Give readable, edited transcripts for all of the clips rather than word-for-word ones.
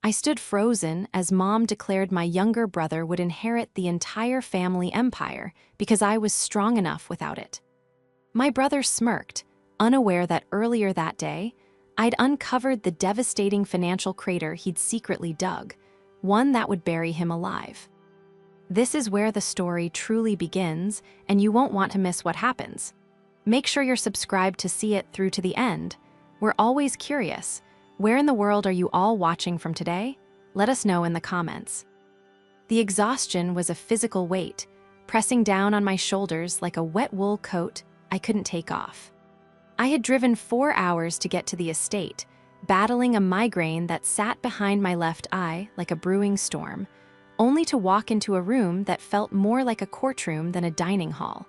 I stood frozen as Mom declared my younger brother would inherit the entire family empire because I was strong enough without it. My brother smirked, unaware that earlier that day, I'd uncovered the devastating financial crater he'd secretly dug, one that would bury him alive. This is where the story truly begins, and you won't want to miss what happens. Make sure you're subscribed to see it through to the end. We're always curious. Where in the world are you all watching from today? Let us know in the comments. The exhaustion was a physical weight, pressing down on my shoulders like a wet wool coat I couldn't take off. I had driven 4 hours to get to the estate, battling a migraine that sat behind my left eye like a brewing storm, only to walk into a room that felt more like a courtroom than a dining hall.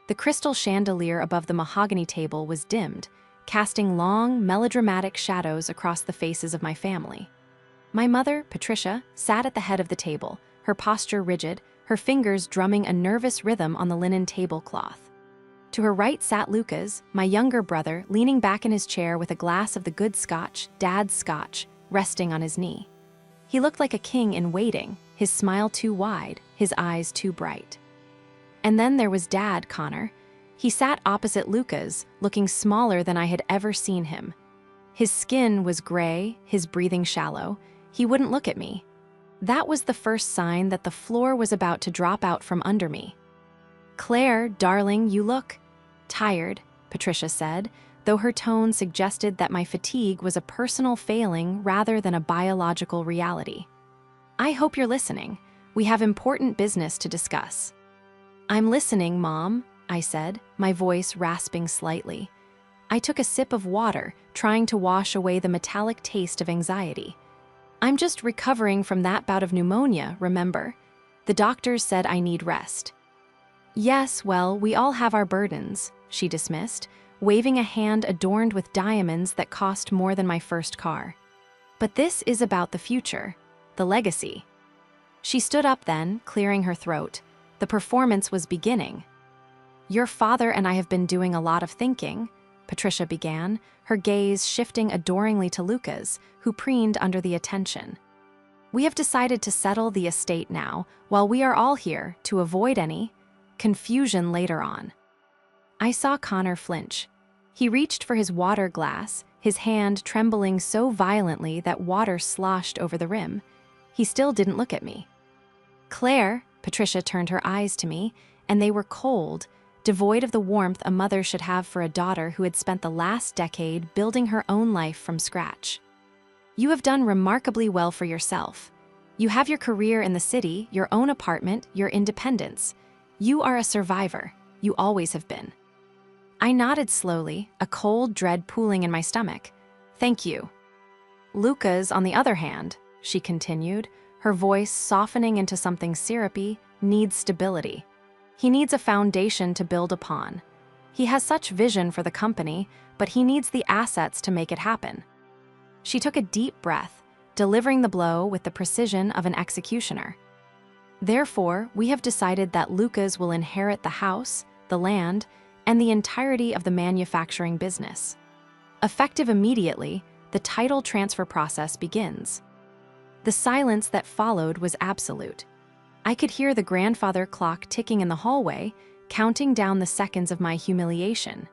The crystal chandelier above the mahogany table was dimmed, casting long, melodramatic shadows across the faces of my family. My mother, Patricia, sat at the head of the table, her posture rigid, her fingers drumming a nervous rhythm on the linen tablecloth. To her right sat Lucas, my younger brother, leaning back in his chair with a glass of the good scotch, Dad's scotch, resting on his knee. He looked like a king in waiting, his smile too wide, his eyes too bright. And then there was Dad, Connor. He sat opposite Lucas, looking smaller than I had ever seen him. His skin was gray, his breathing shallow. He wouldn't look at me. That was the first sign that the floor was about to drop out from under me. "Claire, darling, you look tired," Patricia said, though her tone suggested that my fatigue was a personal failing rather than a biological reality. "I hope you're listening. We have important business to discuss." "I'm listening, Mom," I said, my voice rasping slightly. I took a sip of water, trying to wash away the metallic taste of anxiety. "I'm just recovering from that bout of pneumonia, remember? The doctors said I need rest." "Yes, well, we all have our burdens," she dismissed, waving a hand adorned with diamonds that cost more than my first car. "But this is about the future, the legacy." She stood up then, clearing her throat. The performance was beginning. "Your father and I have been doing a lot of thinking," Patricia began, her gaze shifting adoringly to Lucas, who preened under the attention. "We have decided to settle the estate now, while we are all here, to avoid any confusion later on." I saw Connor flinch. He reached for his water glass, his hand trembling so violently that water sloshed over the rim. He still didn't look at me. "Claire," Patricia turned her eyes to me, and they were cold, devoid of the warmth a mother should have for a daughter who had spent the last decade building her own life from scratch. "You have done remarkably well for yourself. You have your career in the city, your own apartment, your independence. You are a survivor. You always have been." I nodded slowly, a cold dread pooling in my stomach. "Thank you." "Lucas, on the other hand," she continued, her voice softening into something syrupy, needs stability. He needs a foundation to build upon. He has such vision for the company, but he needs the assets to make it happen. She took a deep breath, delivering the blow with the precision of an executioner. "Therefore, we have decided that Lucas will inherit the house, the land, and the entirety of the manufacturing business. Effective immediately, the title transfer process begins." The silence that followed was absolute. I could hear the grandfather clock ticking in the hallway, counting down the seconds of my humiliation.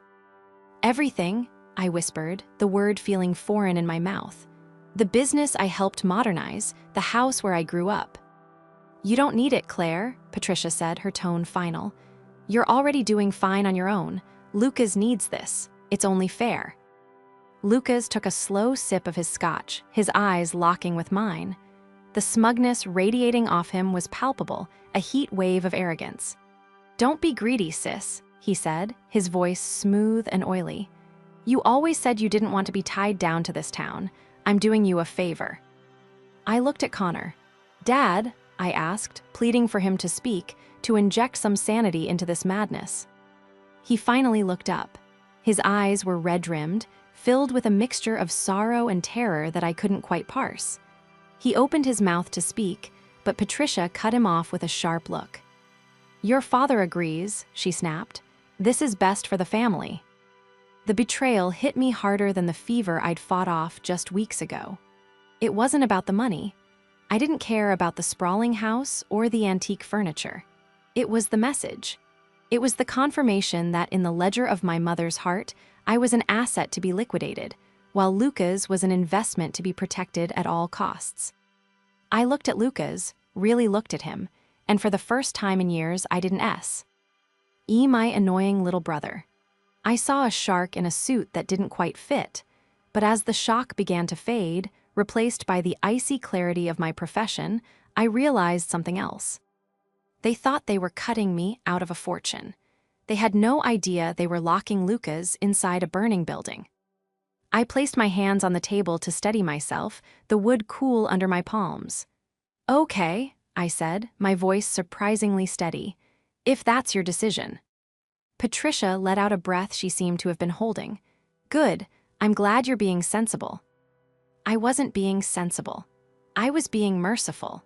"Everything," I whispered, the word feeling foreign in my mouth. "The business I helped modernize, the house where I grew up." "You don't need it, Claire," Patricia said, her tone final. "You're already doing fine on your own. Lucas needs this. It's only fair." Lucas took a slow sip of his scotch, his eyes locking with mine. The smugness radiating off him was palpable, a heat wave of arrogance. "Don't be greedy, sis," he said, his voice smooth and oily. "You always said you didn't want to be tied down to this town. I'm doing you a favor." I looked at Connor. "Dad," I asked, pleading for him to speak, to inject some sanity into this madness. He finally looked up. His eyes were red-rimmed, filled with a mixture of sorrow and terror that I couldn't quite parse. He opened his mouth to speak, but Patricia cut him off with a sharp look. "Your father agrees," she snapped. "This is best for the family." The betrayal hit me harder than the fever I'd fought off just weeks ago. It wasn't about the money. I didn't care about the sprawling house or the antique furniture. It was the message. It was the confirmation that in the ledger of my mother's heart, I was an asset to be liquidated, while Lucas was an investment to be protected at all costs. I looked at Lucas, really looked at him, and for the first time in years, I didn't my annoying little brother. I saw a shark in a suit that didn't quite fit, but as the shock began to fade, replaced by the icy clarity of my profession, I realized something else. They thought they were cutting me out of a fortune. They had no idea they were locking Lucas inside a burning building. I placed my hands on the table to steady myself, the wood cool under my palms. "Okay," I said, my voice surprisingly steady, "if that's your decision." Patricia let out a breath she seemed to have been holding. "Good, I'm glad you're being sensible." I wasn't being sensible. I was being merciful.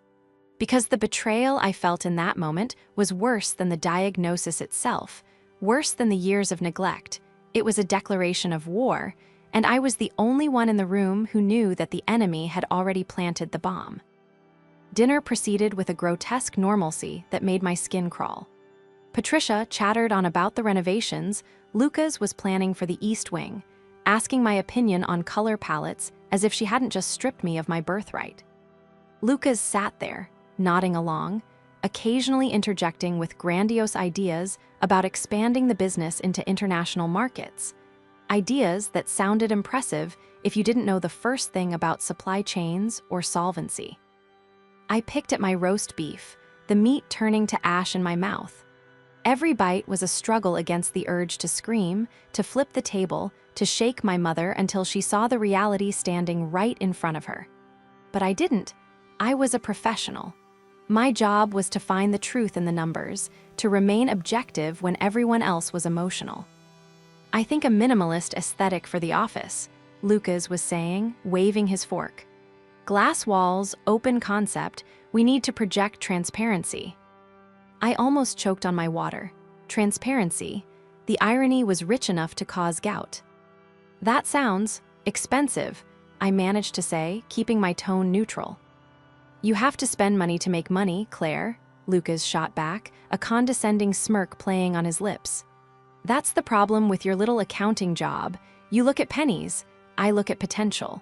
Because the betrayal I felt in that moment was worse than the diagnosis itself, worse than the years of neglect. It was a declaration of war, and I was the only one in the room who knew that the enemy had already planted the bomb. Dinner proceeded with a grotesque normalcy that made my skin crawl. Patricia chattered on about the renovations. Lucas was planning for the East Wing, asking my opinion on color palettes as if she hadn't just stripped me of my birthright. Lucas sat there, nodding along, occasionally interjecting with grandiose ideas about expanding the business into international markets. Ideas that sounded impressive if you didn't know the first thing about supply chains or solvency. I picked at my roast beef, the meat turning to ash in my mouth. Every bite was a struggle against the urge to scream, to flip the table, to shake my mother until she saw the reality standing right in front of her. But I didn't. I was a professional. My job was to find the truth in the numbers, to remain objective when everyone else was emotional. "I think a minimalist aesthetic for the office," Lucas was saying, waving his fork. "Glass walls, open concept, we need to project transparency." I almost choked on my water. Transparency. The irony was rich enough to cause gout. "That sounds expensive," I managed to say, keeping my tone neutral. "You have to spend money to make money, Claire," Lucas shot back, a condescending smirk playing on his lips. "That's the problem with your little accounting job. You look at pennies, I look at potential."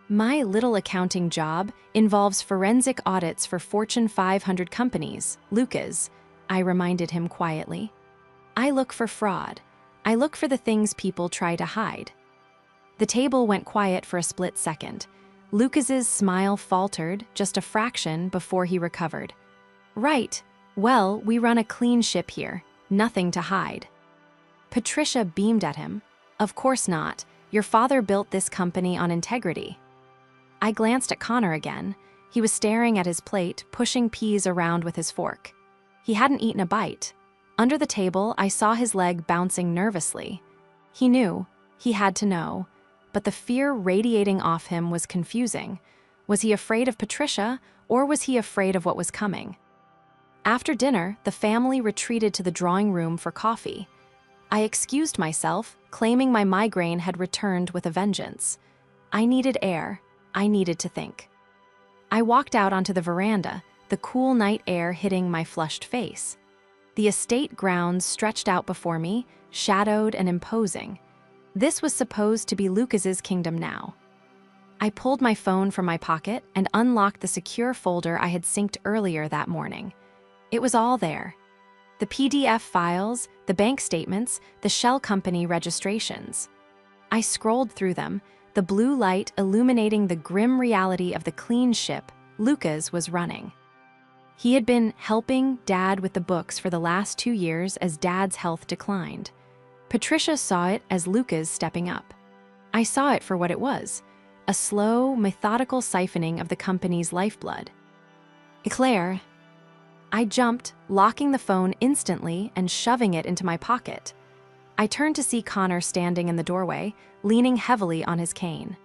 "My little accounting job involves forensic audits for Fortune 500 companies, Lucas," I reminded him quietly. "I look for fraud. I look for the things people try to hide." The table went quiet for a split second. Lucas's smile faltered just a fraction before he recovered. "Right. Well, we run a clean ship here. Nothing to hide." Patricia beamed at him. "Of course not. Your father built this company on integrity." I glanced at Connor again. He was staring at his plate, pushing peas around with his fork. He hadn't eaten a bite. Under the table, I saw his leg bouncing nervously. He knew. He had to know. But the fear radiating off him was confusing. Was he afraid of Patricia, or was he afraid of what was coming? After dinner, the family retreated to the drawing room for coffee. I excused myself, claiming my migraine had returned with a vengeance. I needed air. I needed to think. I walked out onto the veranda, the cool night air hitting my flushed face. The estate grounds stretched out before me, shadowed and imposing. This was supposed to be Lucas's kingdom now. I pulled my phone from my pocket and unlocked the secure folder I had synced earlier that morning. It was all there. The PDF files, the bank statements, the shell company registrations. I scrolled through them, the blue light illuminating the grim reality of the clean ship Lucas was running. He had been helping Dad with the books for the last 2 years as Dad's health declined. Patricia saw it as Lucas stepping up. I saw it for what it was, a slow, methodical siphoning of the company's lifeblood. "Claire." I jumped, locking the phone instantly and shoving it into my pocket. I turned to see Connor standing in the doorway, leaning heavily on his cane.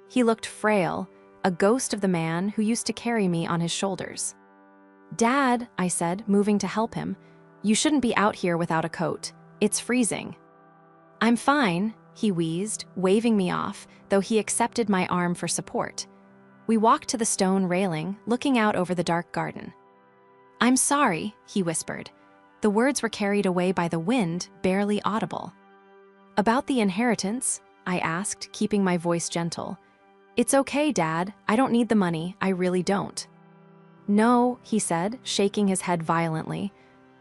He looked frail, a ghost of the man who used to carry me on his shoulders. "Dad," I said, moving to help him, "you shouldn't be out here without a coat. It's freezing." "I'm fine," he wheezed, waving me off, though he accepted my arm for support. We walked to the stone railing, looking out over the dark garden. "I'm sorry," he whispered. The words were carried away by the wind, barely audible. "About the inheritance?" I asked, keeping my voice gentle. "It's okay, Dad. I don't need the money. I really don't." "No," he said, shaking his head violently.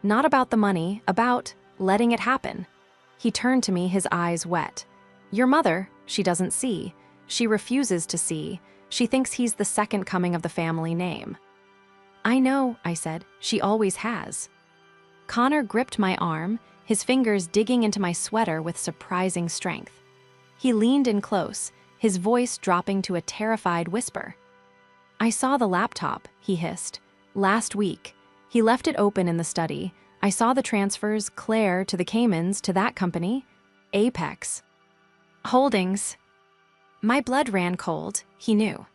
"Not about the money, about letting it happen." He turned to me, his eyes wet. "Your mother, she doesn't see. She refuses to see. She thinks he's the second coming of the family name." "I know," I said. "She always has." Connor gripped my arm, his fingers digging into my sweater with surprising strength. He leaned in close, his voice dropping to a terrified whisper. "I saw the laptop," he hissed. "Last week. He left it open in the study. I saw the transfers, Claire to the Caymans, to that company. Apex Holdings." My blood ran cold, he knew.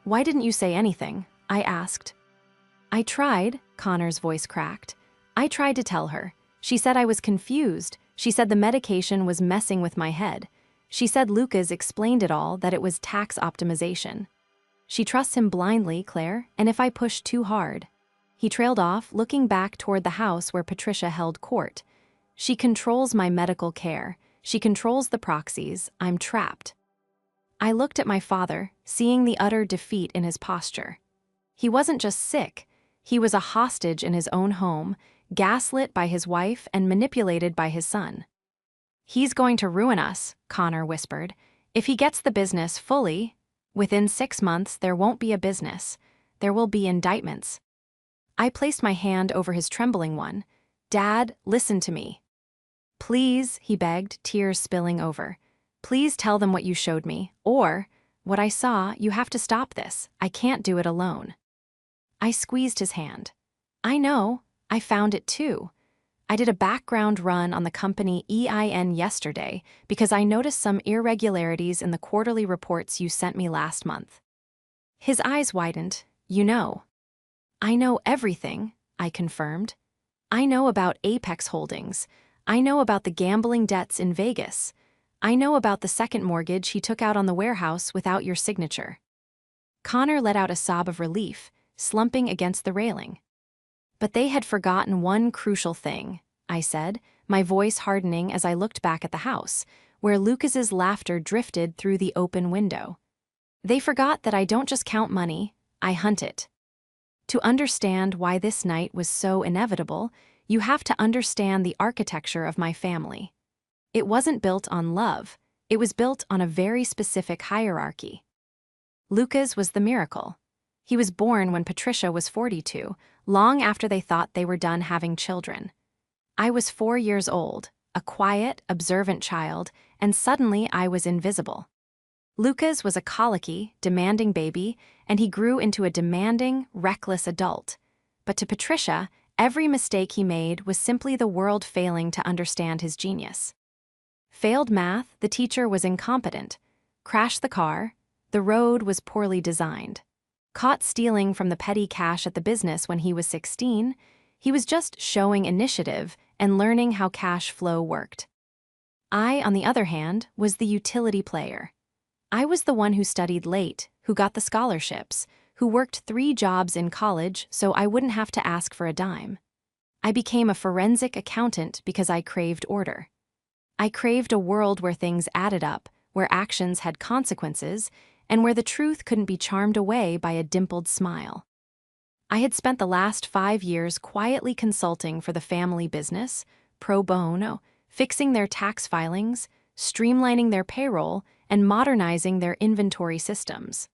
"Why didn't you say anything?" I asked. "I tried," Connor's voice cracked. "I tried to tell her. She said I was confused. She said the medication was messing with my head. She said Lucas explained it all, that it was tax optimization. She trusts him blindly, Claire, and if I push too hard." He trailed off, looking back toward the house where Patricia held court. "She controls my medical care. She controls the proxies. I'm trapped." I looked at my father, seeing the utter defeat in his posture. He wasn't just sick. He was a hostage in his own home, gaslit by his wife and manipulated by his son. "He's going to ruin us," Connor whispered. "If he gets the business fully, within 6 months there won't be a business. There will be indictments." I placed my hand over his trembling one. "Dad, listen to me." "Please," he begged, tears spilling over. "Please tell them what you showed me, or what I saw. You have to stop this. I can't do it alone." I squeezed his hand. "I know. I found it too. I did a background run on the company EIN yesterday because I noticed some irregularities in the quarterly reports you sent me last month." His eyes widened. "You know." "I know everything," I confirmed. "I know about Apex Holdings. I know about the gambling debts in Vegas. I know about the second mortgage he took out on the warehouse without your signature." Connor let out a sob of relief, slumping against the railing. "But they had forgotten one crucial thing," I said, my voice hardening as I looked back at the house, where Lucas's laughter drifted through the open window. "They forgot that I don't just count money, I hunt it. To understand why this night was so inevitable, you have to understand the architecture of my family. It wasn't built on love, it was built on a very specific hierarchy. Lucas was the miracle. He was born when Patricia was 42, long after they thought they were done having children. I was 4 years old, a quiet, observant child, and suddenly I was invisible. Lucas was a colicky, demanding baby, and he grew into a demanding, reckless adult. But to Patricia, every mistake he made was simply the world failing to understand his genius. Failed math, the teacher was incompetent. Crashed the car, the road was poorly designed. Caught stealing from the petty cash at the business when he was 16, he was just showing initiative and learning how cash flow worked. I, on the other hand, was the utility player. I was the one who studied late, who got the scholarships, who worked 3 jobs in college so I wouldn't have to ask for a dime. I became a forensic accountant because I craved order. I craved a world where things added up, where actions had consequences, and where the truth couldn't be charmed away by a dimpled smile. I had spent the last 5 years quietly consulting for the family business, pro bono, fixing their tax filings, streamlining their payroll, and modernizing their inventory systems.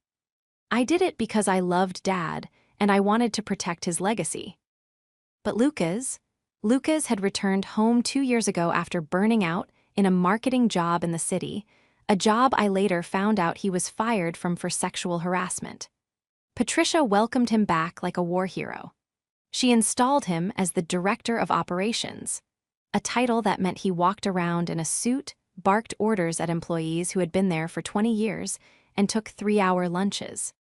I did it because I loved Dad, and I wanted to protect his legacy. But Lucas had returned home 2 years ago after burning out in a marketing job in the city, a job I later found out he was fired from for sexual harassment. Patricia welcomed him back like a war hero. She installed him as the director of operations, a title that meant he walked around in a suit, barked orders at employees who had been there for 20 years, and took 3-hour lunches.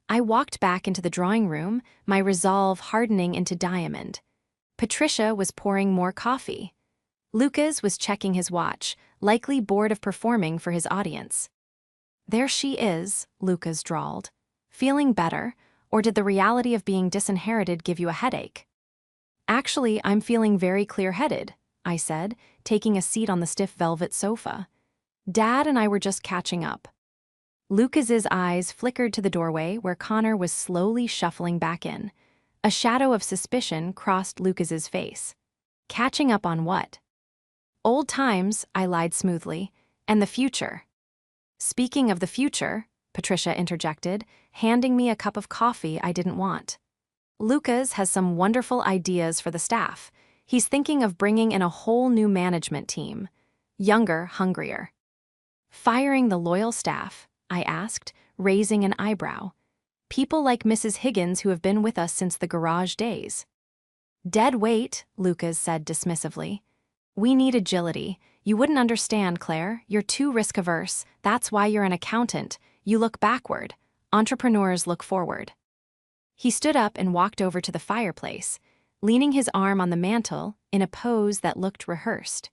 I walked back into the drawing room, my resolve hardening into diamond. Patricia was pouring more coffee. Lucas was checking his watch, likely bored of performing for his audience. "There she is," Lucas drawled. Feeling better, or did the reality of being disinherited give you a headache? Actually, I'm feeling very clear-headed, I said, taking a seat on the stiff velvet sofa. Dad and I were just catching up. Lucas's eyes flickered to the doorway where Connor was slowly shuffling back in. A shadow of suspicion crossed Lucas's face. Catching up on what? Old times, I lied smoothly, and the future. Speaking of the future, Patricia interjected, handing me a cup of coffee I didn't want. Lucas has some wonderful ideas for the staff. He's thinking of bringing in a whole new management team. Younger, hungrier. Firing the loyal staff, I asked, raising an eyebrow. People like Mrs. Higgins who have been with us since the garage days. Dead weight, Lucas said dismissively. We need agility. You wouldn't understand, Claire. You're too risk-averse. That's why you're an accountant. You look backward. Entrepreneurs look forward. He stood up and walked over to the fireplace, leaning his arm on the mantel in a pose that looked rehearsed.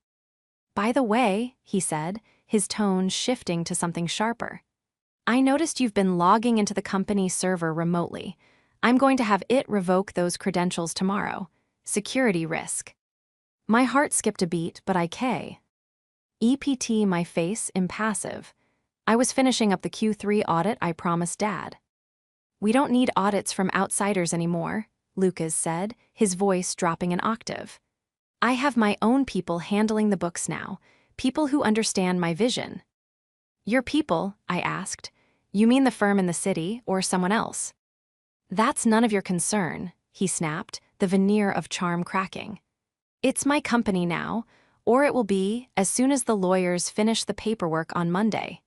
By the way, he said, his tone shifting to something sharper. I noticed you've been logging into the company server remotely. I'm going to have it revoke those credentials tomorrow. Security risk. My heart skipped a beat, but I EPT my face impassive. I was finishing up the Q3 audit I promised Dad. We don't need audits from outsiders anymore, Lucas said, his voice dropping an octave. I have my own people handling the books now, people who understand my vision. Your people, I asked. You mean the firm in the city or someone else? That's none of your concern, he snapped, the veneer of charm cracking. It's my company now, or it will be as soon as the lawyers finish the paperwork on Monday.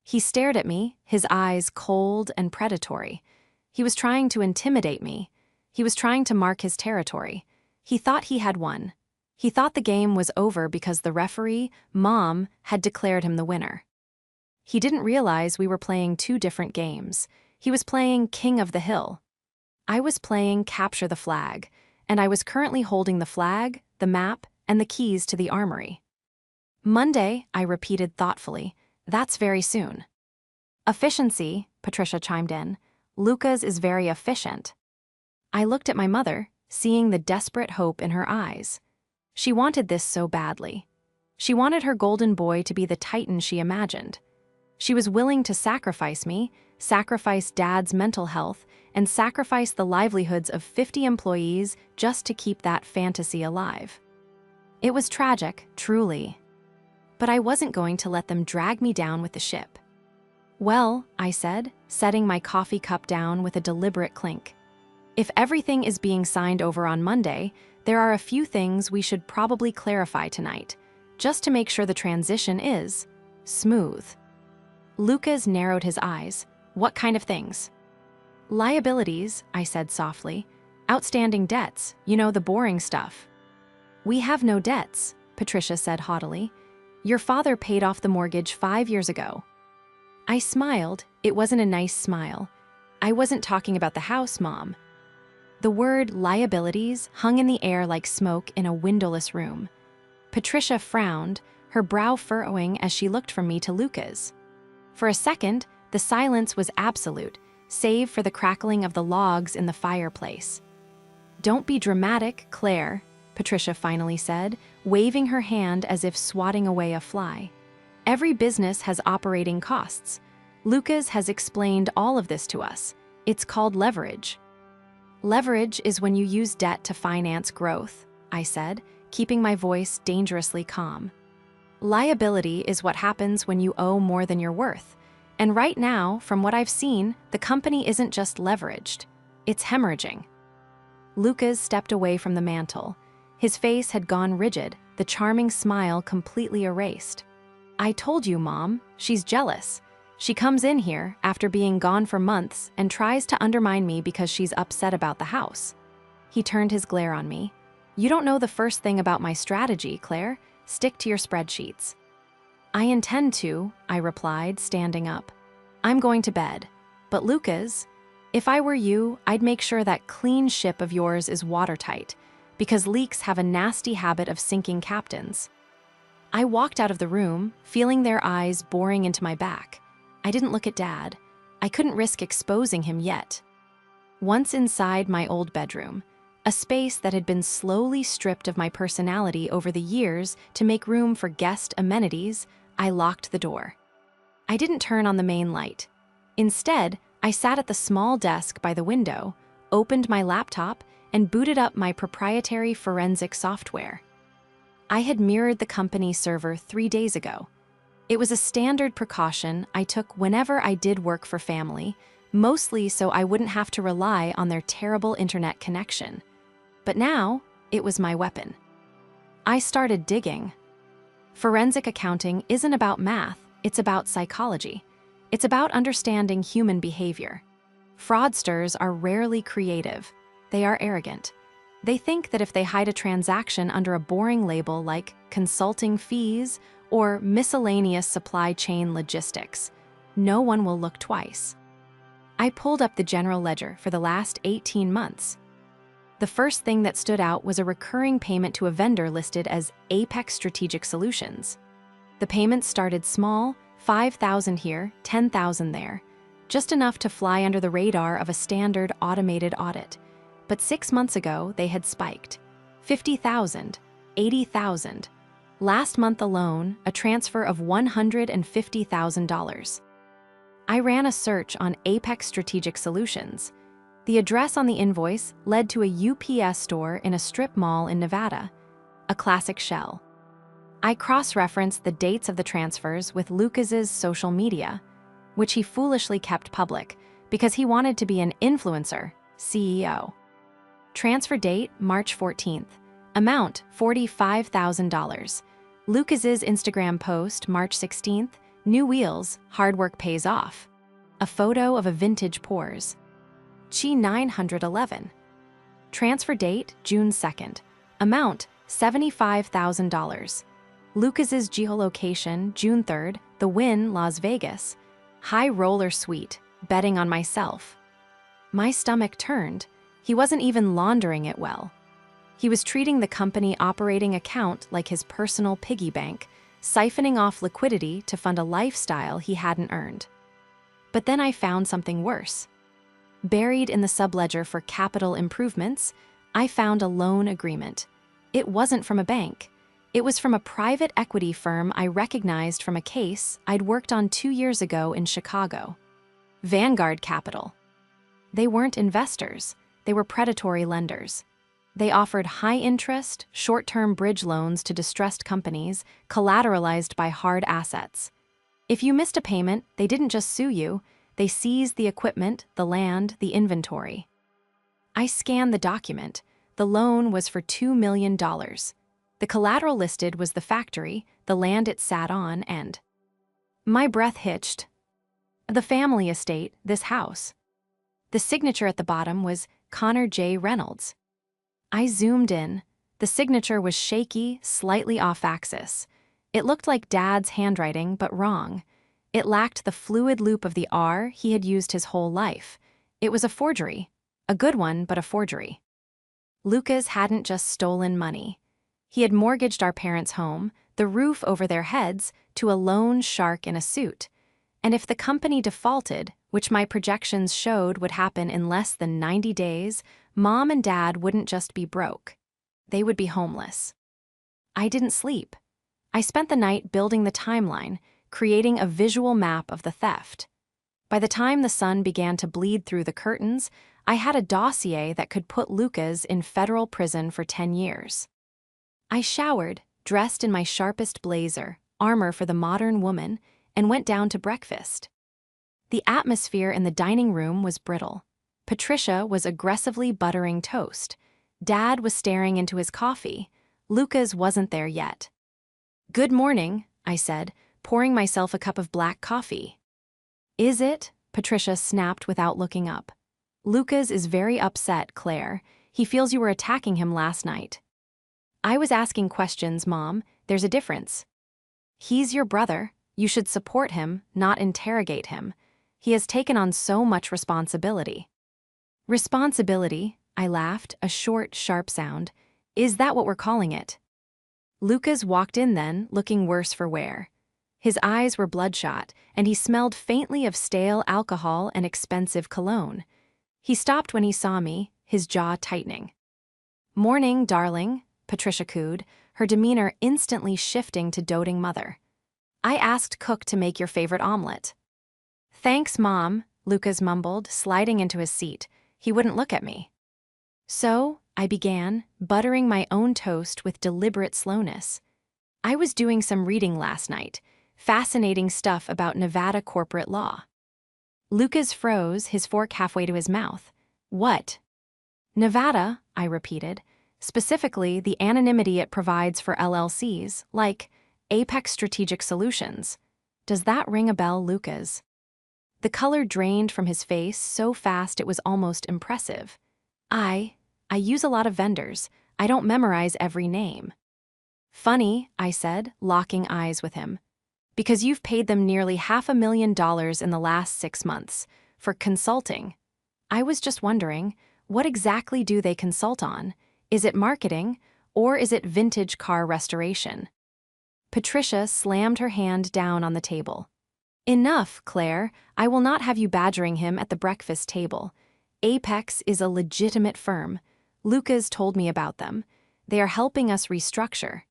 He stared at me, his eyes cold and predatory. He was trying to intimidate me. He was trying to mark his territory. He thought he had won. He thought the game was over because the referee, Mom, had declared him the winner. He didn't realize we were playing two different games. He was playing King of the Hill. I was playing Capture the Flag, and I was currently holding the flag, the map, and the keys to the armory. Monday, I repeated thoughtfully. That's very soon. Efficiency, Patricia chimed in. Lucas is very efficient. I looked at my mother, seeing the desperate hope in her eyes. She wanted this so badly. She wanted her golden boy to be the titan she imagined. She was willing to sacrifice me, sacrifice Dad's mental health, and sacrifice the livelihoods of 50 employees just to keep that fantasy alive. It was tragic, truly. But I wasn't going to let them drag me down with the ship. Well, I said, setting my coffee cup down with a deliberate clink. If everything is being signed over on Monday, there are a few things we should probably clarify tonight, just to make sure the transition is smooth. Lucas narrowed his eyes. What kind of things? Liabilities, I said softly. Outstanding debts, you know, the boring stuff. We have no debts, Patricia said haughtily. Your father paid off the mortgage 5 years ago. I smiled. It wasn't a nice smile. I wasn't talking about the house, Mom. The word liabilities hung in the air like smoke in a windowless room. Patricia frowned, her brow furrowing as she looked from me to Lucas. For a second, the silence was absolute, save for the crackling of the logs in the fireplace. Don't be dramatic, Claire, Patricia finally said, waving her hand as if swatting away a fly. Every business has operating costs. Lucas has explained all of this to us. It's called leverage. Leverage is when you use debt to finance growth, I said, keeping my voice dangerously calm. Liability is what happens when you owe more than you're worth. And right now, from what I've seen, the company isn't just leveraged. It's hemorrhaging. Lucas stepped away from the mantel. His face had gone rigid, the charming smile completely erased. I told you, Mom, she's jealous. She comes in here after being gone for months and tries to undermine me because she's upset about the house. He turned his glare on me. You don't know the first thing about my strategy, Claire. Stick to your spreadsheets. I intend to, I replied, standing up. I'm going to bed. But Lucas, if I were you, I'd make sure that clean ship of yours is watertight, because leaks have a nasty habit of sinking captains. I walked out of the room, feeling their eyes boring into my back. I didn't look at Dad. I couldn't risk exposing him yet. Once inside my old bedroom, a space that had been slowly stripped of my personality over the years to make room for guest amenities, I locked the door. I didn't turn on the main light. Instead, I sat at the small desk by the window, opened my laptop, and booted up my proprietary forensic software. I had mirrored the company server 3 days ago. It was a standard precaution I took whenever I did work for family, mostly so I wouldn't have to rely on their terrible internet connection. But now, it was my weapon. I started digging. Forensic accounting isn't about math, it's about psychology. It's about understanding human behavior. Fraudsters are rarely creative. They are arrogant. They think that if they hide a transaction under a boring label like consulting fees or miscellaneous supply chain logistics, no one will look twice. I pulled up the general ledger for the last 18 months. The first thing that stood out was a recurring payment to a vendor listed as Apex Strategic Solutions. The payments started small, $5,000 here, $10,000 there, just enough to fly under the radar of a standard automated audit. But 6 months ago, they had spiked. $50,000, $80,000. Last month alone, a transfer of $150,000. I ran a search on Apex Strategic Solutions. The address on the invoice led to a UPS store in a strip mall in Nevada, a classic shell. I cross-referenced the dates of the transfers with Lucas's social media, which he foolishly kept public because he wanted to be an influencer, CEO. Transfer date, March 14th. Amount, $45,000. Lucas's Instagram post, March 16th. New wheels, hard work pays off. A photo of a vintage Porsche. Chi 911. Transfer date, June 2nd. Amount, $75,000. Lucas's geolocation, June 3rd. The Wynn, Las Vegas. High roller suite, betting on myself. My stomach turned. He wasn't even laundering it well. He was treating the company operating account like his personal piggy bank, siphoning off liquidity to fund a lifestyle he hadn't earned. But then I found something worse. Buried in the subledger for capital improvements, I found a loan agreement. It wasn't from a bank. It was from a private equity firm I recognized from a case I'd worked on 2 years ago in Chicago. Vanguard Capital. They weren't investors. They were predatory lenders. They offered high-interest, short-term bridge loans to distressed companies, collateralized by hard assets. If you missed a payment, they didn't just sue you, they seized the equipment, the land, the inventory. I scanned the document. The loan was for $2 million. The collateral listed was the factory, the land it sat on, and my breath hitched. The family estate, this house. The signature at the bottom was Connor J. Reynolds. I zoomed in. The signature was shaky, slightly off-axis. It looked like Dad's handwriting, but wrong. It lacked the fluid loop of the R he had used his whole life. It was a forgery. A good one, but a forgery. Lucas hadn't just stolen money. He had mortgaged our parents' home, the roof over their heads, to a loan shark in a suit. And if the company defaulted, which my projections showed would happen in less than 90 days, Mom and Dad wouldn't just be broke. They would be homeless. I didn't sleep. I spent the night building the timeline, creating a visual map of the theft. By the time the sun began to bleed through the curtains, I had a dossier that could put Lucas in federal prison for 10 years. I showered, dressed in my sharpest blazer, armor for the modern woman, and went down to breakfast. The atmosphere in the dining room was brittle. Patricia was aggressively buttering toast. Dad was staring into his coffee. Lucas wasn't there yet. "Good morning," I said, pouring myself a cup of black coffee. "Is it?" Patricia snapped without looking up. "Lucas is very upset, Claire. He feels you were attacking him last night." "I was asking questions, Mom. There's a difference. He's your brother. You should support him, not interrogate him. He has taken on so much responsibility." "Responsibility?" I laughed, a short, sharp sound. "Is that what we're calling it?" Lucas walked in then, looking worse for wear. His eyes were bloodshot, and he smelled faintly of stale alcohol and expensive cologne. He stopped when he saw me, his jaw tightening. "Morning, darling," Patricia cooed, her demeanor instantly shifting to doting mother. "I asked Cook to make your favorite omelet." "Thanks, Mom," Lucas mumbled, sliding into his seat. He wouldn't look at me. "So," I began, buttering my own toast with deliberate slowness. "I was doing some reading last night. Fascinating stuff about Nevada corporate law." Lucas froze, his fork halfway to his mouth. "What?" "Nevada," I repeated. "Specifically, the anonymity it provides for LLCs, like Apex Strategic Solutions. Does that ring a bell, Lucas?" The color drained from his face so fast it was almost impressive. I use a lot of vendors. I don't memorize every name." "Funny," I said, locking eyes with him. "Because you've paid them nearly $500,000 in the last 6 months for consulting. I was just wondering, what exactly do they consult on? Is it marketing, or is it vintage car restoration?" Patricia slammed her hand down on the table. "Enough, Claire. I will not have you badgering him at the breakfast table. Apex is a legitimate firm. Lucas told me about them. They are helping us restructure."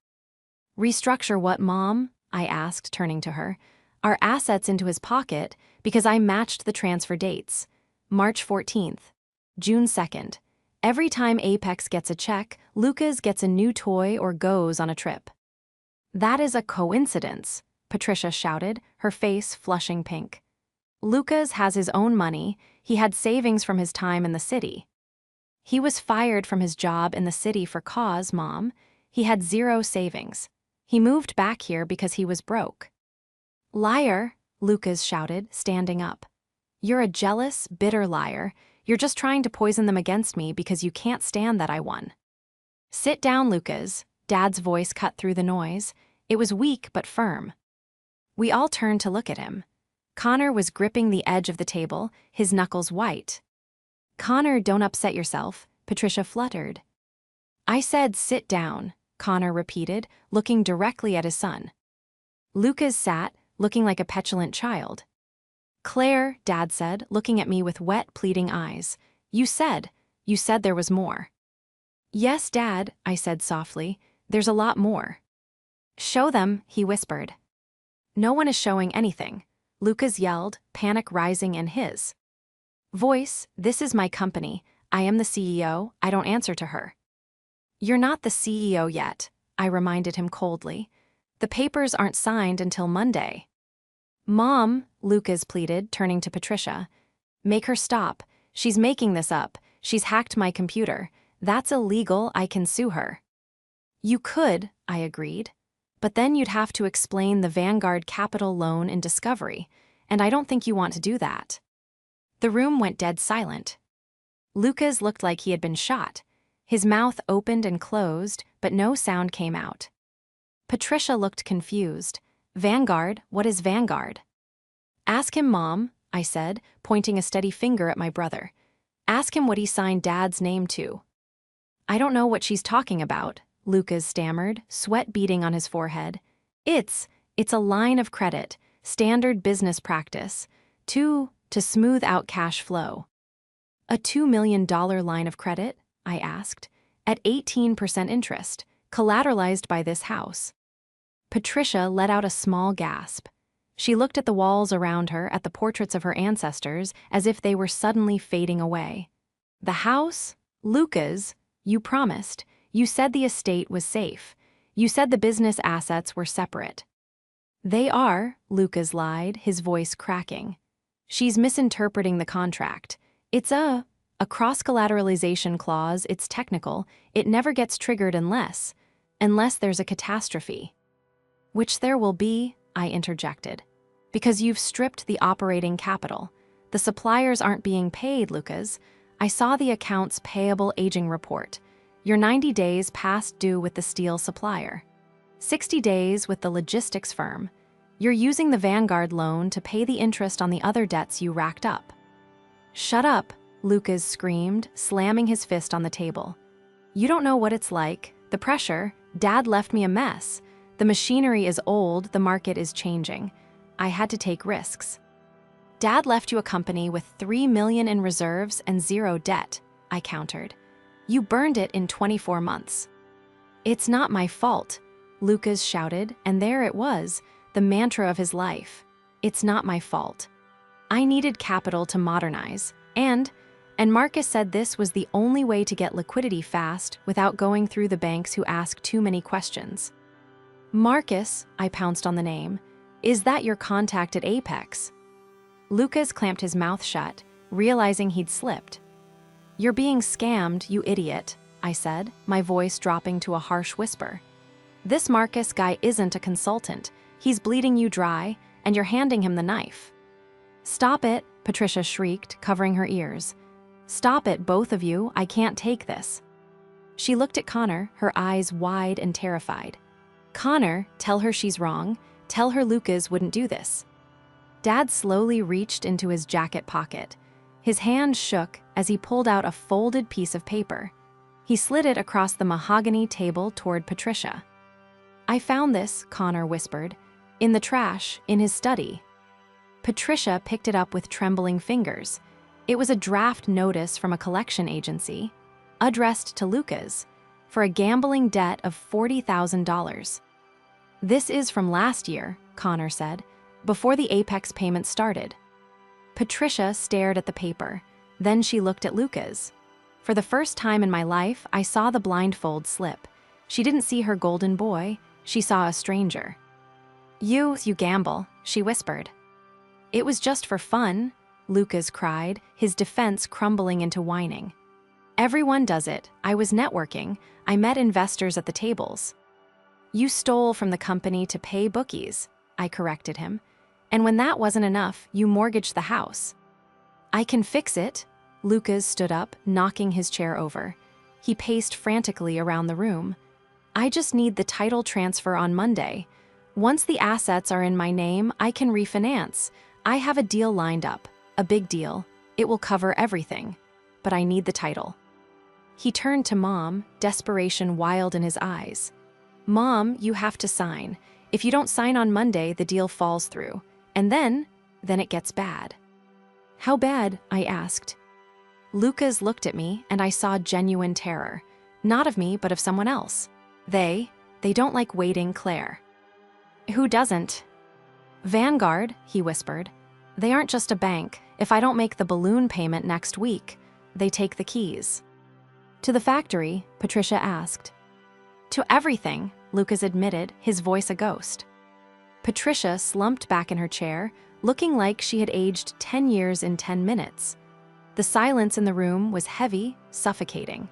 "Restructure what, Mom?" I asked, turning to her. "Our assets into his pocket, because I matched the transfer dates. March 14th, June 2nd. Every time Apex gets a check, Lucas gets a new toy or goes on a trip." "That is a coincidence," Patricia shouted, her face flushing pink. "Lucas has his own money. He had savings from his time in the city." "He was fired from his job in the city for cause, Mom. He had zero savings. He moved back here because he was broke." "Liar," Lucas shouted, standing up. "You're a jealous, bitter liar. You're just trying to poison them against me because you can't stand that I won." "Sit down, Lucas," Dad's voice cut through the noise. It was weak but firm. We all turned to look at him. Connor was gripping the edge of the table, his knuckles white. "Connor, don't upset yourself," Patricia fluttered. "I said sit down," Connor repeated, looking directly at his son. Lucas sat, looking like a petulant child. "Claire," Dad said, looking at me with wet, pleading eyes. You said there was more." "Yes, Dad," I said softly. "There's a lot more." "Show them," he whispered. "No one is showing anything," Lucas yelled, panic rising in his voice. "This is my company. I am the CEO. I don't answer to her." "You're not the CEO yet," I reminded him coldly. "The papers aren't signed until Monday." "Mom," Lucas pleaded, turning to Patricia. "Make her stop. She's making this up. She's hacked my computer. That's illegal. I can sue her." "You could," I agreed. "But then you'd have to explain the Vanguard Capital loan in Discovery, and I don't think you want to do that." The room went dead silent. Lucas looked like he had been shot. His mouth opened and closed, but no sound came out. Patricia looked confused. "Vanguard? What is Vanguard?" "Ask him, Mom," I said, pointing a steady finger at my brother. "Ask him what he signed Dad's name to." "I don't know what she's talking about," Lucas stammered, sweat beading on his forehead. It's a line of credit, standard business practice, to smooth out cash flow." "A $2 million line of credit?" I asked. "At 18% interest, collateralized by this house." Patricia let out a small gasp. She looked at the walls around her, at the portraits of her ancestors, as if they were suddenly fading away. "The house? Lucas, you promised. You said the estate was safe. You said the business assets were separate." "They are," Lucas lied, his voice cracking. "She's misinterpreting the contract. It's a cross-collateralization clause. It's technical. It never gets triggered unless there's a catastrophe." "Which there will be," I interjected. "Because you've stripped the operating capital. The suppliers aren't being paid, Lucas. I saw the accounts payable aging report. You're 90 days past due with the steel supplier. 60 days with the logistics firm. You're using the Vanguard loan to pay the interest on the other debts you racked up." "Shut up," Lucas screamed, slamming his fist on the table. "You don't know what it's like. The pressure. Dad left me a mess. The machinery is old, the market is changing. I had to take risks. Dad left you a company with $3 million in reserves and zero debt, I countered. You burned it in 24 months. It's not my fault, Lucas shouted, and there it was, the mantra of his life. It's not my fault. I needed capital to modernize, and Marcus said this was the only way to get liquidity fast without going through the banks who ask too many questions. Marcus, I pounced on the name, is that your contact at Apex? Lucas clamped his mouth shut, realizing he'd slipped. You're being scammed, you idiot, I said, my voice dropping to a harsh whisper. This Marcus guy isn't a consultant. He's bleeding you dry, and you're handing him the knife. Stop it, Patricia shrieked, covering her ears. Stop it, both of you, I can't take this. She looked at Connor, her eyes wide and terrified. Connor, tell her she's wrong. Tell her Lucas wouldn't do this. Dad slowly reached into his jacket pocket. His hand shook as he pulled out a folded piece of paper. He slid it across the mahogany table toward Patricia. I found this, Connor whispered, in the trash, in his study. Patricia picked it up with trembling fingers. It was a draft notice from a collection agency, addressed to Lucas, for a gambling debt of $40,000. This is from last year, Connor said, before the Apex payment started. Patricia stared at the paper. Then she looked at Lucas. For the first time in my life, I saw the blindfold slip. She didn't see her golden boy. She saw a stranger. You gamble, she whispered. It was just for fun, Lucas cried, his defense crumbling into whining. Everyone does it. I was networking. I met investors at the tables. You stole from the company to pay bookies, I corrected him. And when that wasn't enough, you mortgaged the house. I can fix it. Lucas stood up, knocking his chair over. He paced frantically around the room. I just need the title transfer on Monday. Once the assets are in my name, I can refinance. I have a deal lined up, a big deal. It will cover everything. But I need the title. He turned to Mom, desperation wild in his eyes. Mom, you have to sign. If you don't sign on Monday, the deal falls through. And then it gets bad. How bad? I asked. Lucas looked at me, and I saw genuine terror. Not of me, but of someone else. They don't like waiting, Claire. Who doesn't? Vanguard, he whispered. They aren't just a bank. If I don't make the balloon payment next week, they take the keys. To the factory, Patricia asked. To everything, Lucas admitted, his voice a ghost. Patricia slumped back in her chair, looking like she had aged 10 years in 10 minutes. The silence in the room was heavy, suffocating.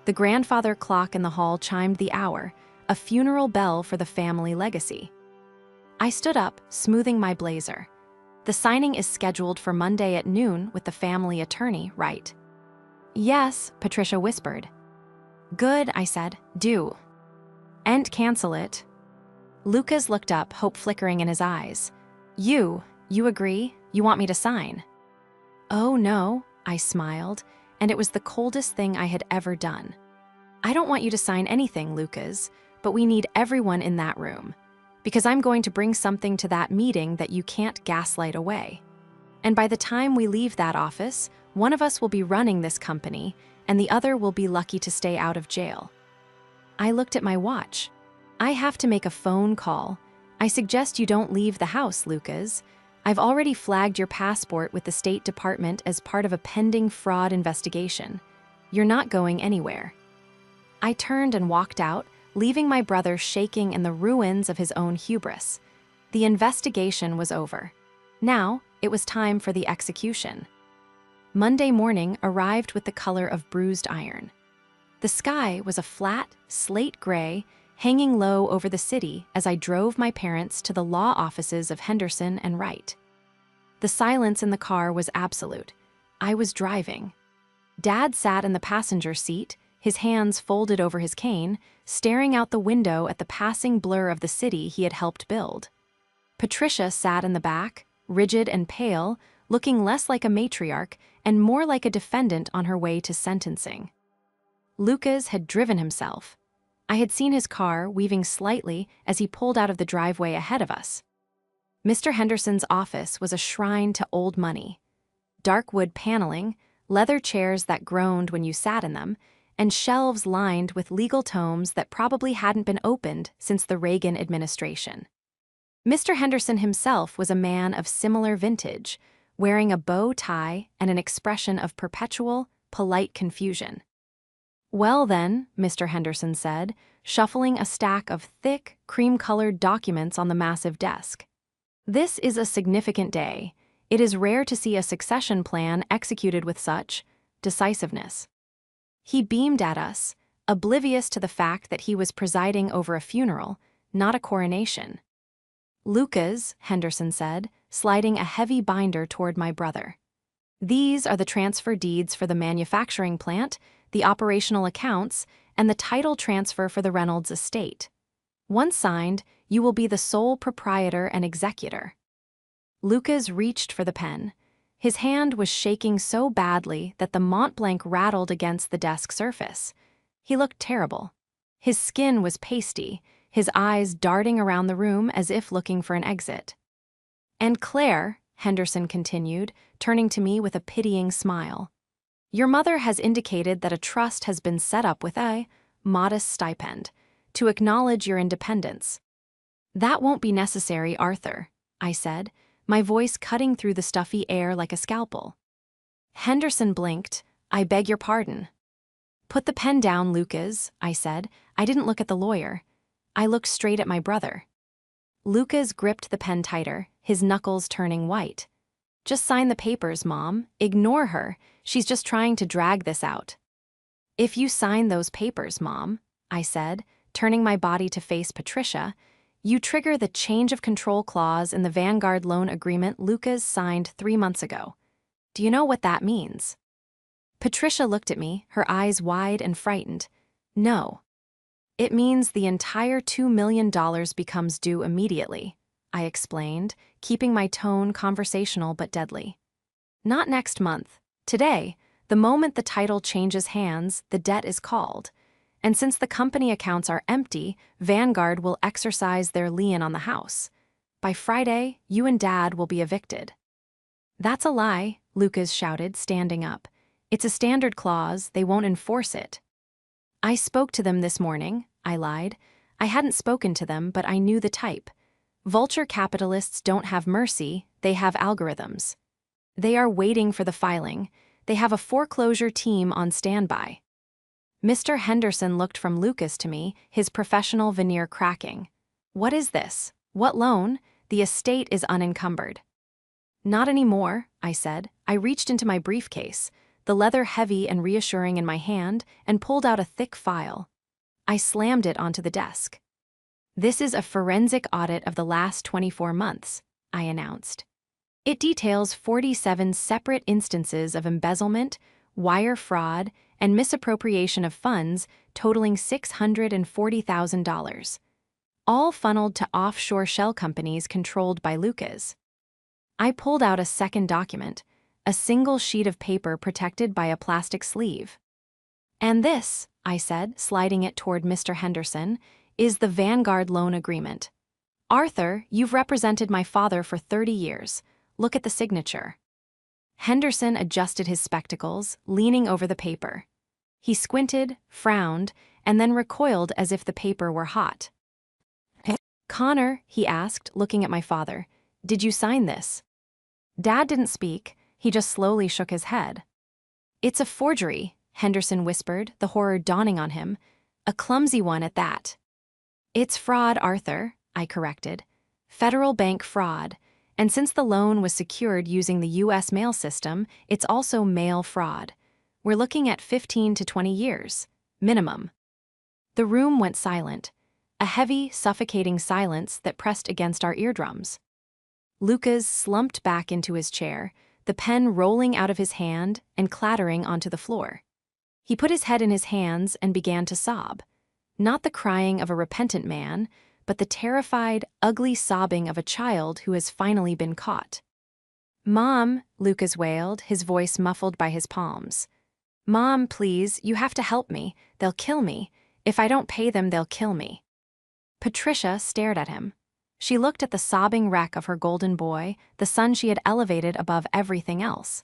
The grandfather clock in the hall chimed the hour, a funeral bell for the family legacy. I stood up, smoothing my blazer. The signing is scheduled for Monday at noon with the family attorney, right? Yes, Patricia whispered. Good, I said. Do. And cancel it. Lucas looked up, hope flickering in his eyes. You agree? You want me to sign? Oh no, I smiled, and it was the coldest thing I had ever done. I don't want you to sign anything, Lucas, but we need everyone in that room. Because I'm going to bring something to that meeting that you can't gaslight away. And by the time we leave that office, one of us will be running this company, and the other will be lucky to stay out of jail. I looked at my watch. I have to make a phone call. I suggest you don't leave the house, Lucas. I've already flagged your passport with the State Department as part of a pending fraud investigation. You're not going anywhere. I turned and walked out, leaving my brother shaking in the ruins of his own hubris. The investigation was over. Now, it was time for the execution. Monday morning arrived with the color of bruised iron. The sky was a flat, slate gray, hanging low over the city as I drove my parents to the law offices of Henderson and Wright. The silence in the car was absolute. I was driving. Dad sat in the passenger seat, his hands folded over his cane, staring out the window at the passing blur of the city he had helped build. Patricia sat in the back, rigid and pale, looking less like a matriarch and more like a defendant on her way to sentencing. Lucas had driven himself. I had seen his car weaving slightly as he pulled out of the driveway ahead of us. Mr. Henderson's office was a shrine to old money. Dark wood paneling, leather chairs that groaned when you sat in them, and shelves lined with legal tomes that probably hadn't been opened since the Reagan administration. Mr. Henderson himself was a man of similar vintage, wearing a bow tie and an expression of perpetual, polite confusion. "Well then," Mr. Henderson said, shuffling a stack of thick, cream-colored documents on the massive desk. "This is a significant day. It is rare to see a succession plan executed with such decisiveness." He beamed at us, oblivious to the fact that he was presiding over a funeral, not a coronation. "Lucas," Henderson said, sliding a heavy binder toward my brother. "These are the transfer deeds for the manufacturing plant, the operational accounts, and the title transfer for the Reynolds estate. Once signed, you will be the sole proprietor and executor." Lucas reached for the pen. His hand was shaking so badly that the Mont Blanc rattled against the desk surface. He looked terrible. His skin was pasty, his eyes darting around the room as if looking for an exit. "And Claire," Henderson continued, turning to me with a pitying smile, "your mother has indicated that a trust has been set up with a modest stipend to acknowledge your independence." "That won't be necessary, Arthur," I said, my voice cutting through the stuffy air like a scalpel. Henderson blinked. "I beg your pardon." "Put the pen down, Lucas," I said. I didn't look at the lawyer. I looked straight at my brother. Lucas gripped the pen tighter, his knuckles turning white. "Just sign the papers, Mom. Ignore her. She's just trying to drag this out." "If you sign those papers, Mom," I said, turning my body to face Patricia, "you trigger the change of control clause in the Vanguard loan agreement Lucas signed 3 months ago. Do you know what that means?" Patricia looked at me, her eyes wide and frightened. "No." "It means the entire $2 million becomes due immediately," I explained, keeping my tone conversational but deadly. "Not next month. Today, the moment the title changes hands, the debt is called. And since the company accounts are empty, Vanguard will exercise their lien on the house. By Friday, you and Dad will be evicted." "That's a lie," Lucas shouted, standing up. "It's a standard clause, they won't enforce it." "I spoke to them this morning," I lied. I hadn't spoken to them, but I knew the type. Vulture capitalists don't have mercy, they have algorithms. They are waiting for the filing. They have a foreclosure team on standby. Mr. Henderson looked from Lucas to me, his professional veneer cracking. "What is this? What loan? The estate is unencumbered." "Not anymore," I said. I reached into my briefcase, the leather heavy and reassuring in my hand, and pulled out a thick file. I slammed it onto the desk. "This is a forensic audit of the last 24 months, I announced. "It details 47 separate instances of embezzlement, wire fraud, and misappropriation of funds totaling $640,000, all funneled to offshore shell companies controlled by Lucas." I pulled out a second document, a single sheet of paper protected by a plastic sleeve. "And this," I said, sliding it toward Mr. Henderson, "is the Vanguard loan agreement. Arthur, you've represented my father for 30 years. Look at the signature." Henderson adjusted his spectacles, leaning over the paper. He squinted, frowned, and then recoiled as if the paper were hot. "Connor," he asked, looking at my father, "did you sign this?" Dad didn't speak, he just slowly shook his head. "It's a forgery," Henderson whispered, the horror dawning on him. "A clumsy one at that." "It's fraud, Arthur," I corrected. "Federal bank fraud. And since the loan was secured using the U.S. mail system, it's also mail fraud. We're looking at 15 to 20 years. Minimum." The room went silent, a heavy, suffocating silence that pressed against our eardrums. Lucas slumped back into his chair, the pen rolling out of his hand and clattering onto the floor. He put his head in his hands and began to sob. Not the crying of a repentant man, but the terrified, ugly sobbing of a child who has finally been caught. "Mom," Lucas wailed, his voice muffled by his palms. "Mom, please, you have to help me. They'll kill me. If I don't pay them, they'll kill me." Patricia stared at him. She looked at the sobbing wreck of her golden boy, the son she had elevated above everything else.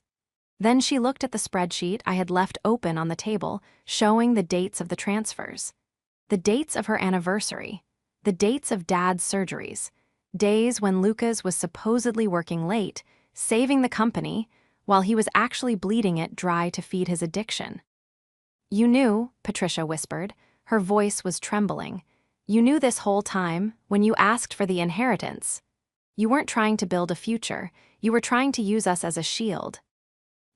Then she looked at the spreadsheet I had left open on the table, showing the dates of the transfers. The dates of her anniversary. The dates of Dad's surgeries. Days when Lucas was supposedly working late, saving the company, while he was actually bleeding it dry to feed his addiction. "You knew," Patricia whispered. Her voice was trembling. "You knew this whole time, when you asked for the inheritance. You weren't trying to build a future, you were trying to use us as a shield."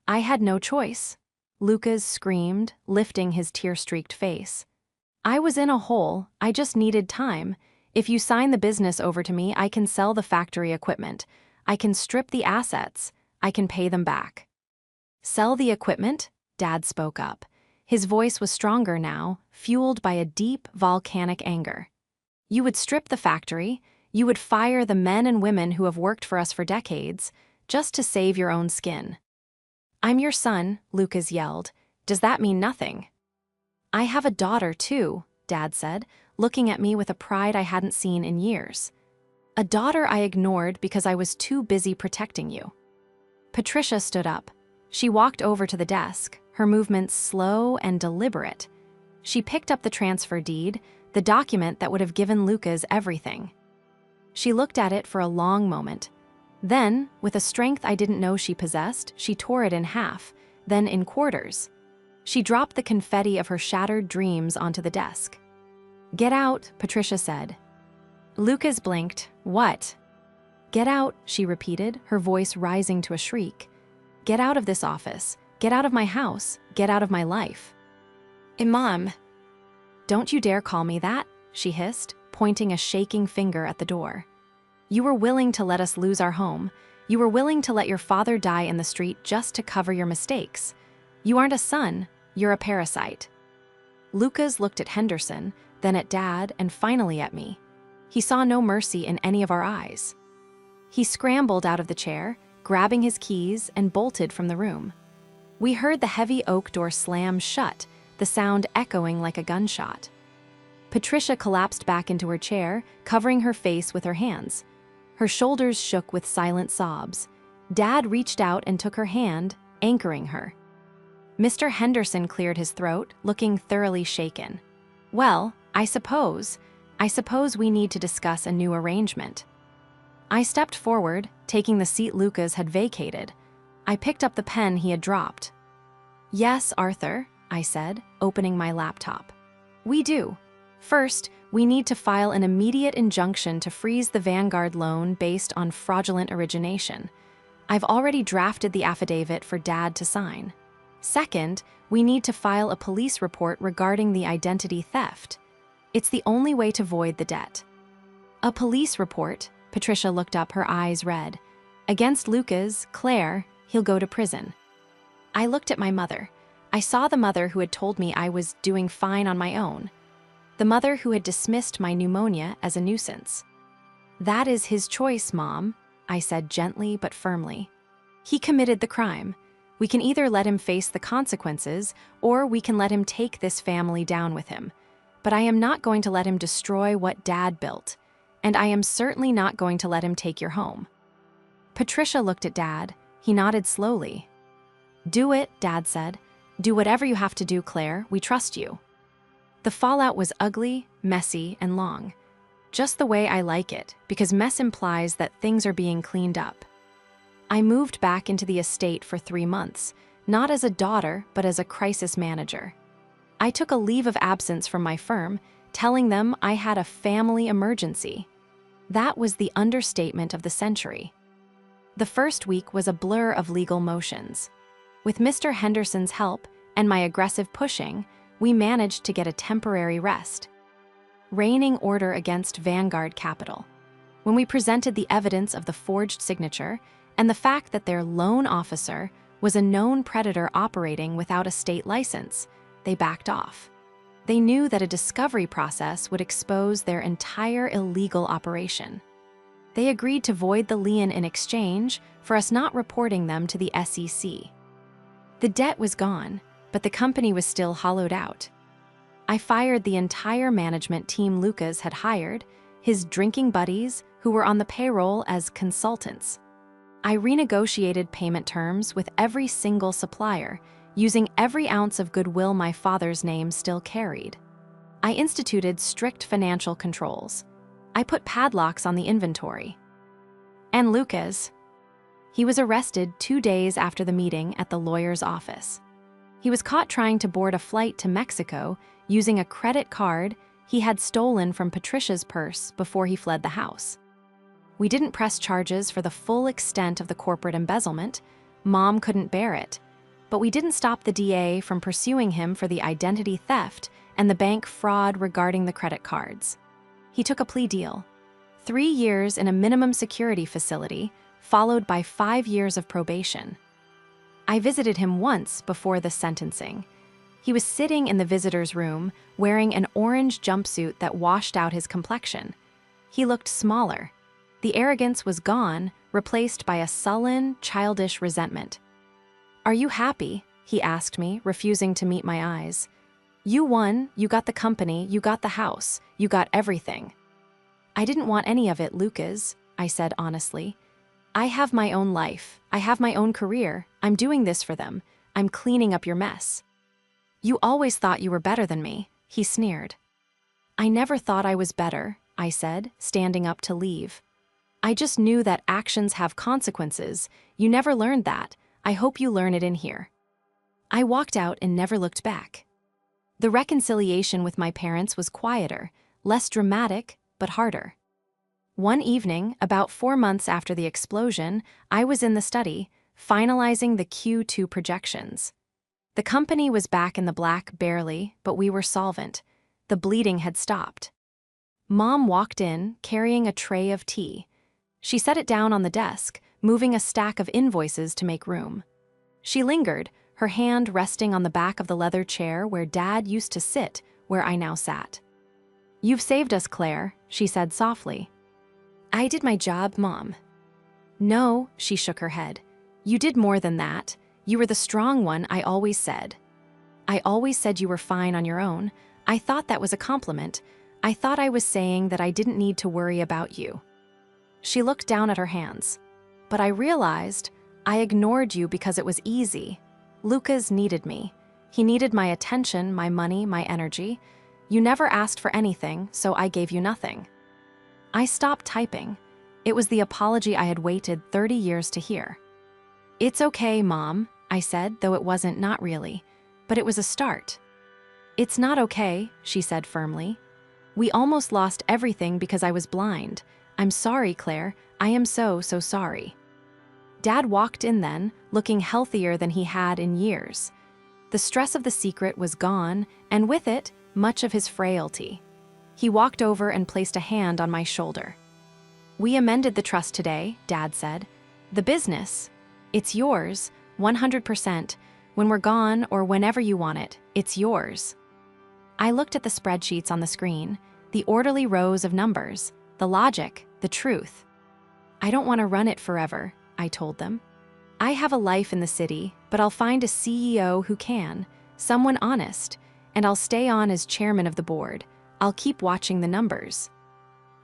"I had no choice," Lucas screamed, lifting his tear-streaked face. "I was in a hole, I just needed time. If you sign the business over to me, I can sell the factory equipment. I can strip the assets. I can pay them back." "Sell the equipment?" Dad spoke up. His voice was stronger now, fueled by a deep, volcanic anger. "You would strip the factory, you would fire the men and women who have worked for us for decades, just to save your own skin." "I'm your son," Lucas yelled. "Does that mean nothing?" "I have a daughter, too," Dad said, looking at me with a pride I hadn't seen in years. "A daughter I ignored because I was too busy protecting you." Patricia stood up. She walked over to the desk, her movements slow and deliberate. She picked up the transfer deed, the document that would have given Lucas everything. She looked at it for a long moment. Then, with a strength I didn't know she possessed, she tore it in half, then in quarters. She dropped the confetti of her shattered dreams onto the desk. "Get out," Patricia said. Lucas blinked. "What?" "Get out," she repeated, her voice rising to a shriek. "Get out of this office. Get out of my house. Get out of my life." "Mom." "Don't you dare call me that," she hissed, pointing a shaking finger at the door. "You were willing to let us lose our home. You were willing to let your father die in the street just to cover your mistakes. You aren't a son, you're a parasite." Lucas looked at Henderson, then at Dad, and finally at me. He saw no mercy in any of our eyes. He scrambled out of the chair, grabbing his keys, and bolted from the room. We heard the heavy oak door slam shut, the sound echoing like a gunshot. Patricia collapsed back into her chair, covering her face with her hands. Her shoulders shook with silent sobs. Dad reached out and took her hand, anchoring her. Mr. Henderson cleared his throat, looking thoroughly shaken. "Well, I suppose we need to discuss a new arrangement." I stepped forward, taking the seat Lucas had vacated. I picked up the pen he had dropped. "Yes, Arthur," I said, opening my laptop. "We do. First, we need to file an immediate injunction to freeze the Vanguard loan based on fraudulent origination. I've already drafted the affidavit for Dad to sign. Second, we need to file a police report regarding the identity theft. It's the only way to void the debt." "A police report?" Patricia looked up, her eyes red. "Against Lucas, Claire, he'll go to prison." I looked at my mother. I saw the mother who had told me I was doing fine on my own. The mother who had dismissed my pneumonia as a nuisance. "That is his choice, Mom," I said gently but firmly. "He committed the crime. We can either let him face the consequences, or we can let him take this family down with him. But I am not going to let him destroy what Dad built, and I am certainly not going to let him take your home." Patricia looked at Dad. He nodded slowly. "Do it," Dad said. "Do whatever you have to do, Claire. We trust you." The fallout was ugly, messy, and long. Just the way I like it, because mess implies that things are being cleaned up. I moved back into the estate for 3 months, not as a daughter, but as a crisis manager. I took a leave of absence from my firm, telling them I had a family emergency. That was the understatement of the century. The first week was a blur of legal motions. With Mr. Henderson's help and my aggressive pushing, we managed to get a temporary rest. Reigning order against Vanguard Capital. When we presented the evidence of the forged signature and the fact that their loan officer was a known predator operating without a state license, they backed off. They knew that a discovery process would expose their entire illegal operation. They agreed to void the lien in exchange for us not reporting them to the SEC. The debt was gone, but the company was still hollowed out. I fired the entire management team Lucas had hired, his drinking buddies who were on the payroll as consultants. I renegotiated payment terms with every single supplier, using every ounce of goodwill my father's name still carried. I instituted strict financial controls. I put padlocks on the inventory. And Lucas, he was arrested 2 days after the meeting at the lawyer's office. He was caught trying to board a flight to Mexico using a credit card he had stolen from Patricia's purse before he fled the house. We didn't press charges for the full extent of the corporate embezzlement. Mom couldn't bear it. But we didn't stop the DA from pursuing him for the identity theft and the bank fraud regarding the credit cards. He took a plea deal. 3 years in a minimum security facility, followed by 5 years of probation. I visited him once before the sentencing. He was sitting in the visitor's room, wearing an orange jumpsuit that washed out his complexion. He looked smaller. The arrogance was gone, replaced by a sullen, childish resentment. "Are you happy?" he asked me, refusing to meet my eyes. "You won, you got the company, you got the house, you got everything." "I didn't want any of it, Lucas," I said honestly. "I have my own life, I have my own career, I'm doing this for them, I'm cleaning up your mess." "You always thought you were better than me," he sneered. "I never thought I was better," I said, standing up to leave. "I just knew that actions have consequences. You never learned that. I hope you learn it in here." I walked out and never looked back. The reconciliation with my parents was quieter, less dramatic, but harder. One evening, about 4 months after the explosion, I was in the study, finalizing the Q2 projections. The company was back in the black barely, but we were solvent. The bleeding had stopped. Mom walked in, carrying a tray of tea. She set it down on the desk, moving a stack of invoices to make room. She lingered, her hand resting on the back of the leather chair where Dad used to sit, where I now sat. "You've saved us, Claire," she said softly. "I did my job, Mom." "No," she shook her head. "You did more than that. You were the strong one I always said." "I always said you were fine on your own. I thought that was a compliment. I thought I was saying that I didn't need to worry about you." She looked down at her hands. "But I realized I ignored you because it was easy. Lucas needed me. He needed my attention, my money, my energy. You never asked for anything, so I gave you nothing." I stopped typing. It was the apology I had waited 30 years to hear. "It's okay, Mom," I said, though it wasn't, not really. But it was a start. "It's not okay," she said firmly. "We almost lost everything because I was blind. I'm sorry, Claire. I am so sorry." Dad walked in then, looking healthier than he had in years. The stress of the secret was gone, and with it, much of his frailty. He walked over and placed a hand on my shoulder. "We amended the trust today," Dad said. "The business, it's yours, 100%. When we're gone or whenever you want it, it's yours." I looked at the spreadsheets on the screen, the orderly rows of numbers, the logic, the truth. "I don't want to run it forever," I told them. "I have a life in the city, but I'll find a CEO who can, someone honest, and I'll stay on as chairman of the board. I'll keep watching the numbers."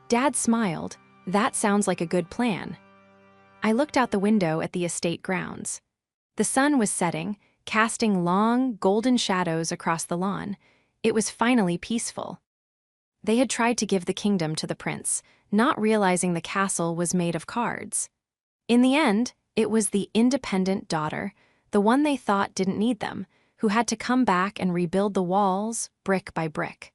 Dad smiled. "That sounds like a good plan." I looked out the window at the estate grounds. The sun was setting, casting long, golden shadows across the lawn. It was finally peaceful. They had tried to give the kingdom to the prince, not realizing the castle was made of cards. In the end, it was the independent daughter, the one they thought didn't need them, who had to come back and rebuild the walls, brick by brick.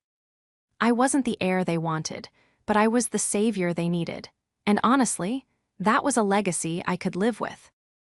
I wasn't the heir they wanted, but I was the savior they needed. And honestly, that was a legacy I could live with.